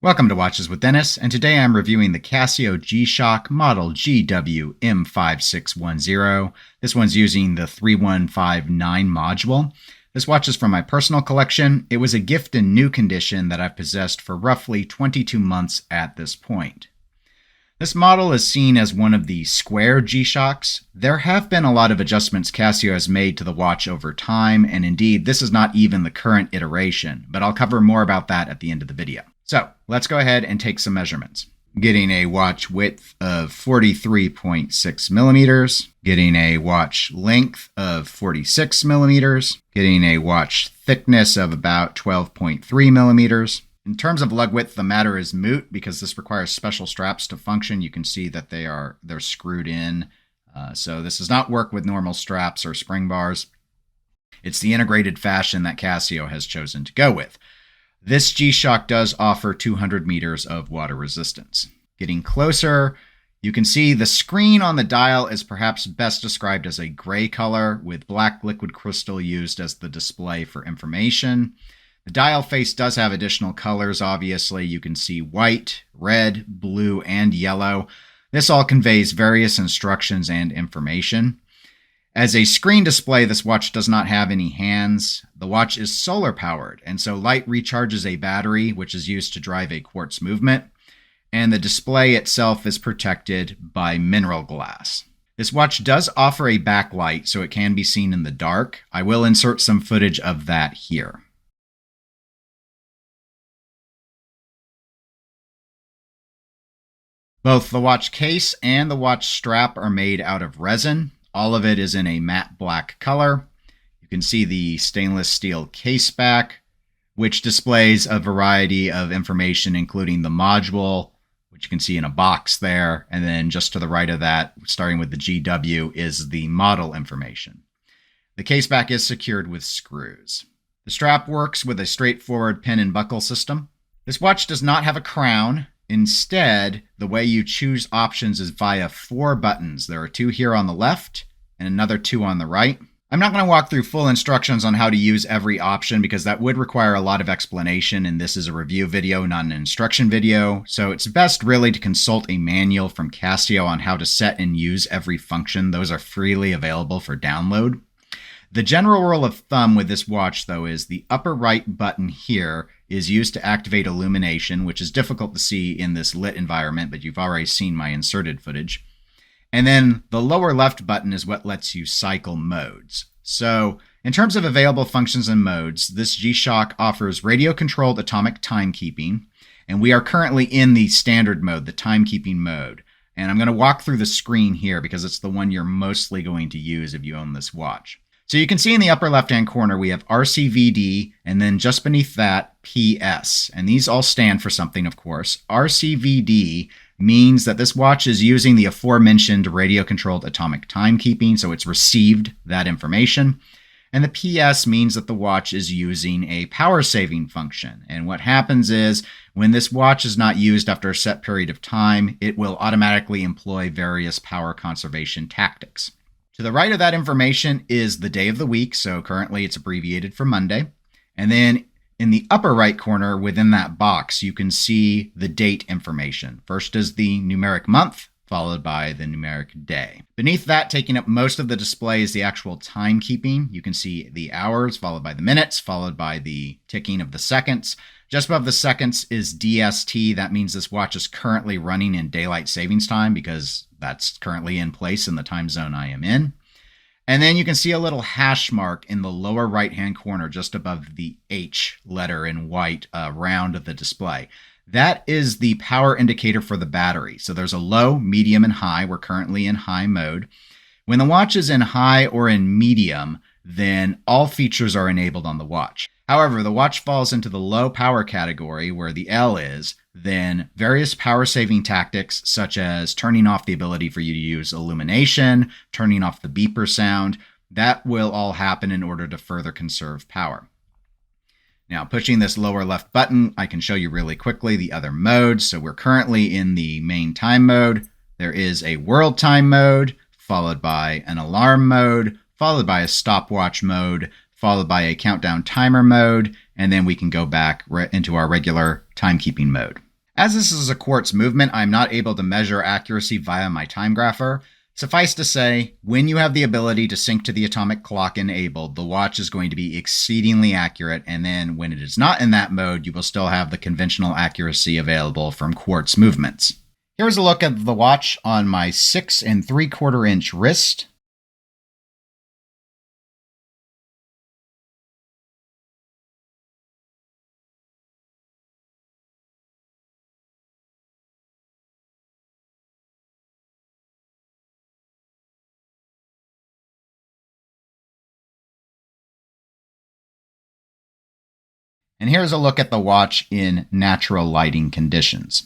Welcome to Watches with Dennis, and today I'm reviewing the Casio G-Shock Model GW-M5610. This one's using the 3159 module. This watch is from my personal collection. It was a gift in new condition that I've possessed for roughly 22 months at this point. This model is seen as one of the square G-Shocks. There have been a lot of adjustments Casio has made to the watch over time, and indeed, this is not even the current iteration, but I'll cover more about that at the end of the video. So let's go ahead and take some measurements. Getting a watch width of 43.6 millimeters, getting a watch length of 46 millimeters, getting a watch thickness of about 12.3 millimeters. In terms of lug width, the matter is moot because this requires special straps to function. You can see that they're screwed in. So this does not work with normal straps or spring bars. It's the integrated fashion that Casio has chosen to go with. This G-Shock does offer 200 meters of water resistance. Getting closer, you can see the screen on the dial is perhaps best described as a gray color with black liquid crystal used as the display for information. The dial face does have additional colors, obviously. You can see white, red, blue, and yellow. This all conveys various instructions and information. As a screen display, this watch does not have any hands. The watch is solar powered, and so light recharges a battery, which is used to drive a quartz movement, and the display itself is protected by mineral glass. This watch does offer a backlight, so it can be seen in the dark. I will insert some footage of that here. Both the watch case and the watch strap are made out of resin. All of it is in a matte black color. You can see the stainless steel case back, which displays a variety of information, including the module, which you can see in a box there. And then just to the right of that, starting with the GW, is the model information. The case back is secured with screws. The strap works with a straightforward pin and buckle system. This watch does not have a crown. Instead, the way you choose options is via 4 buttons. There are 2 here on the left and another 2 on the right. I'm not going to walk through full instructions on how to use every option because that would require a lot of explanation, and this is a review video, not an instruction video. So it's best really to consult a manual from Casio on how to set and use every function. Those are freely available for download. The general rule of thumb with this watch, though, is the upper right button here is used to activate illumination, which is difficult to see in this lit environment, but you've already seen my inserted footage. And then the lower left button is what lets you cycle modes. So in terms of available functions and modes, this G-Shock offers radio-controlled atomic timekeeping, and we are currently in the standard mode, the timekeeping mode. And I'm going to walk through the screen here because it's the one you're mostly going to use if you own this watch. So you can see in the upper left-hand corner, we have RCVD, and then just beneath that, PS. And these all stand for something, of course. RCVD means that this watch is using the aforementioned radio-controlled atomic timekeeping, so it's received that information. And the PS means that the watch is using a power-saving function. And what happens is, when this watch is not used after a set period of time, it will automatically employ various power conservation tactics. To the right of that information is the day of the week, so currently it's abbreviated for Monday. And then in the upper right corner within that box, you can see the date information. First is the numeric month, followed by the numeric day. Beneath that, taking up most of the display, is the actual timekeeping. You can see the hours, followed by the minutes, followed by the ticking of the seconds. Just above the seconds is DST. That means this watch is currently running in daylight savings time because that's currently in place in the time zone I am in. And then you can see a little hash mark in the lower right-hand corner just above the H letter in white around the display. That is the power indicator for the battery. So there's a low, medium, and high. We're currently in high mode. When the watch is in high or in medium, then all features are enabled on the watch. However, the watch falls into the low power category where the L is, then various power-saving tactics such as turning off the ability for you to use illumination, turning off the beeper sound, that will all happen in order to further conserve power. Now, pushing this lower left button, I can show you really quickly the other modes. So we're currently in the main time mode. There is a world time mode, followed by an alarm mode, followed by a stopwatch mode, followed by a countdown timer mode, and then we can go back into our regular timekeeping mode. As this is a quartz movement, I'm not able to measure accuracy via my time grapher. Suffice to say, when you have the ability to sync to the atomic clock enabled, the watch is going to be exceedingly accurate, and then when it is not in that mode, you will still have the conventional accuracy available from quartz movements. Here's a look at the watch on my 6 3/4 inch wrist. And here's a look at the watch in natural lighting conditions.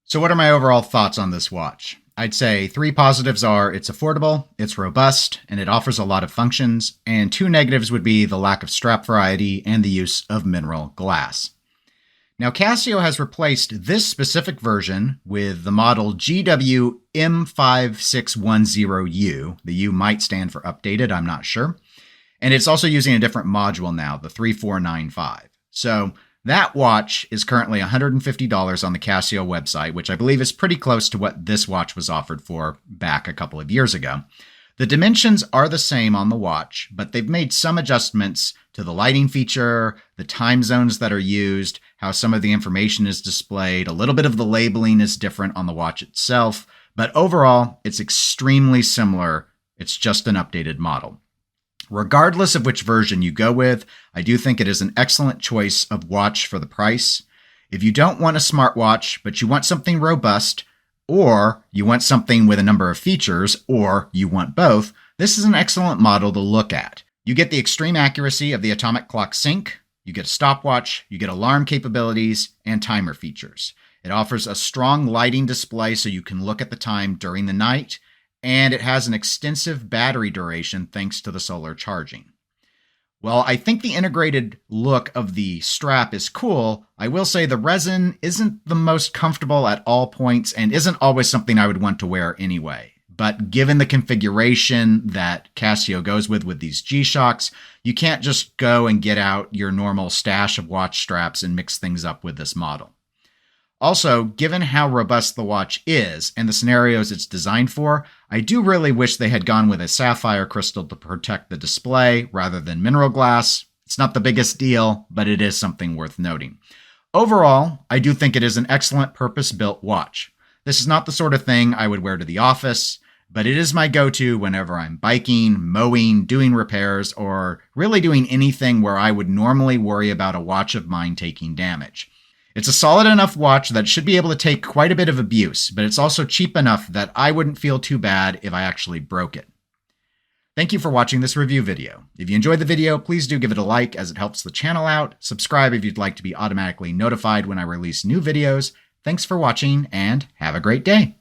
So what are my overall thoughts on this watch? I'd say 3 positives are it's affordable, it's robust, and it offers a lot of functions, and 2 negatives would be the lack of strap variety and the use of mineral glass. Now, Casio has replaced this specific version with the model GW-M5610U. The U might stand for updated, I'm not sure. And it's also using a different module now, the 3495. So that watch is currently $150 on the Casio website, which I believe is pretty close to what this watch was offered for back a couple of years ago. The dimensions are the same on the watch, but they've made some adjustments to the lighting feature, the time zones that are used, how some of the information is displayed. A little bit of the labeling is different on the watch itself, but overall, it's extremely similar. It's just an updated model. Regardless of which version you go with, I do think it is an excellent choice of watch for the price. If you don't want a smartwatch, but you want something robust, or you want something with a number of features, or you want both, this is an excellent model to look at. You get the extreme accuracy of the atomic clock sync, you get a stopwatch, you get alarm capabilities, and timer features. It offers a strong lighting display so you can look at the time during the night, and it has an extensive battery duration thanks to the solar charging. While I think the integrated look of the strap is cool, I will say the resin isn't the most comfortable at all points and isn't always something I would want to wear anyway. But given the configuration that Casio goes with these G-Shocks, you can't just go and get out your normal stash of watch straps and mix things up with this model. Also, given how robust the watch is and the scenarios it's designed for, I do really wish they had gone with a sapphire crystal to protect the display rather than mineral glass. It's not the biggest deal, but it is something worth noting. Overall, I do think it is an excellent purpose-built watch. This is not the sort of thing I would wear to the office, but it is my go-to whenever I'm biking, mowing, doing repairs, or really doing anything where I would normally worry about a watch of mine taking damage. It's a solid enough watch that should be able to take quite a bit of abuse, but it's also cheap enough that I wouldn't feel too bad if I actually broke it. Thank you for watching this review video. If you enjoyed the video, please do give it a like as it helps the channel out. Subscribe if you'd like to be automatically notified when I release new videos. Thanks for watching and have a great day.